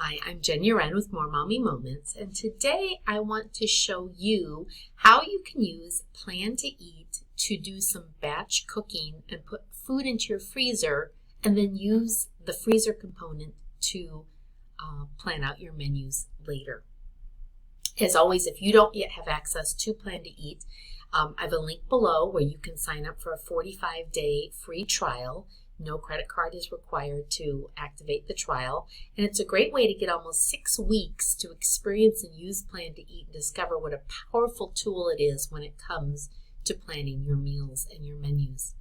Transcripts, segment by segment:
Hi, I'm Jen Uren with More Mommy Moments, and today I want to show you how you can use Plan to Eat to do some batch cooking and put food into your freezer and then use the freezer component to plan out your menus later. As always, if you don't yet have access to Plan to Eat, I have a link below where you can sign up for a 45-day free trial. No credit card is required to activate the trial, and it's a great way to get almost 6 weeks to experience and use Plan to Eat and discover what a powerful tool it is when it comes to planning your meals and your menus.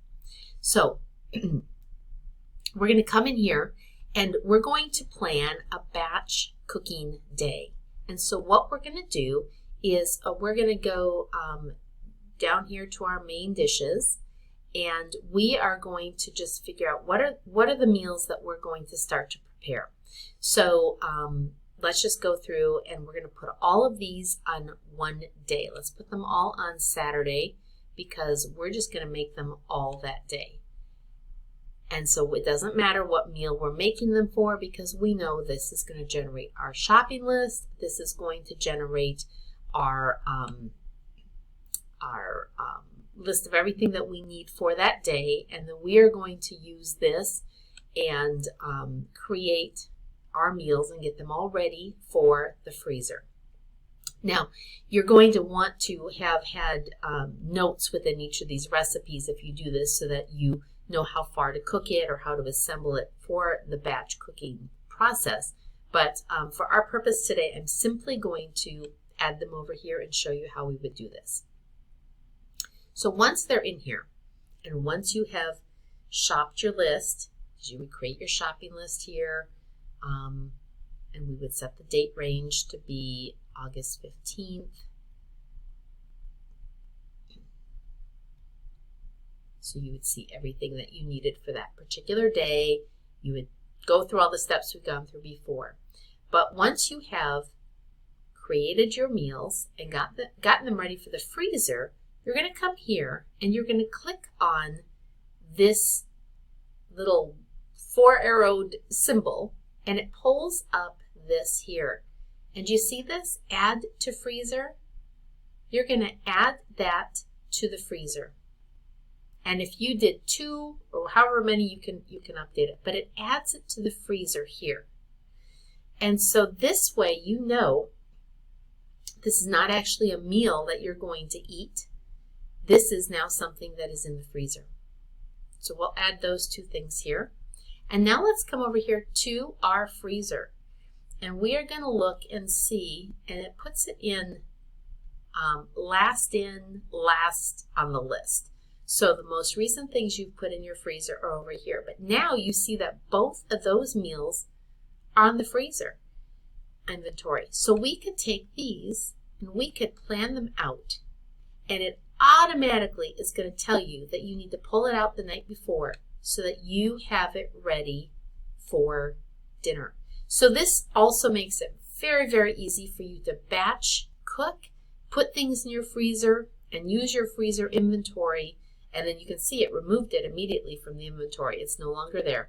So we're going to come in here and we're going to plan a batch cooking day. And so what we're going to do is we're going to go down here to our main dishes, and we are going to just figure out what are the meals that we're going to start to prepare. So let's just go through, and we're going to put all of these on one day. Let's put them all on Saturday because we're just going to make them all that day. And so it doesn't matter what meal we're making them for because we know this is going to generate our shopping list. This is going to generate our list of everything that we need for that day, and then we are going to use this and create our meals and get them all ready for the freezer. Now, you're going to want to have had notes within each of these recipes if you do this so that you know how far to cook it or how to assemble it for the batch cooking process. But for our purpose today, I'm simply going to add them over here and show you how we would do this. So once they're in here, and once you have shopped your list, you would create your shopping list here, and we would set the date range to be August 15th. So you would see everything that you needed for that particular day. You would go through all the steps we've gone through before. But once you have created your meals and gotten them ready for the freezer, you're going to come here and you're going to click on this little 4-arrowed symbol, and it pulls up this here. And you see this? Add to freezer. You're going to add that to the freezer. And if you did 2 or however many, you can update it, but it adds it to the freezer here. And so this way you know this is not actually a meal that you're going to eat. This is now something that is in the freezer. So we'll add those 2 things here. And now let's come over here to our freezer. And we are going to look and see, and it puts it in last on the list. So the most recent things you've put in your freezer are over here. But now you see that both of those meals are on the freezer inventory. So we could take these and we could plan them out. And it automatically is going to tell you that you need to pull it out the night before so that you have it ready for dinner. So this also makes it very, very easy for you to batch cook, put things in your freezer, and use your freezer inventory. And then you can see it removed it immediately from the inventory. It's no longer there.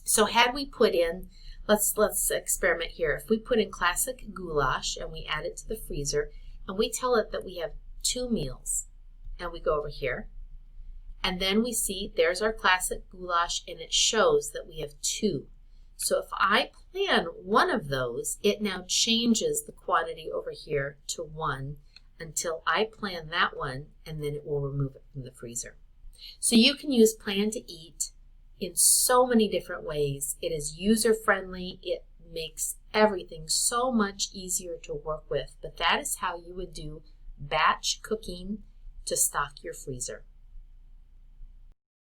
So had we put in, let's experiment here. If we put in classic goulash and we add it to the freezer and we tell it that we have 2 meals, and we go over here, and then we see there's our classic goulash, and it shows that we have 2. So if I plan one of those, it now changes the quantity over here to 1 until I plan that one, and then it will remove it from the freezer. So you can use Plan to Eat in so many different ways. It is user-friendly. It makes everything so much easier to work with. But that is how you would do batch cooking to stock your freezer.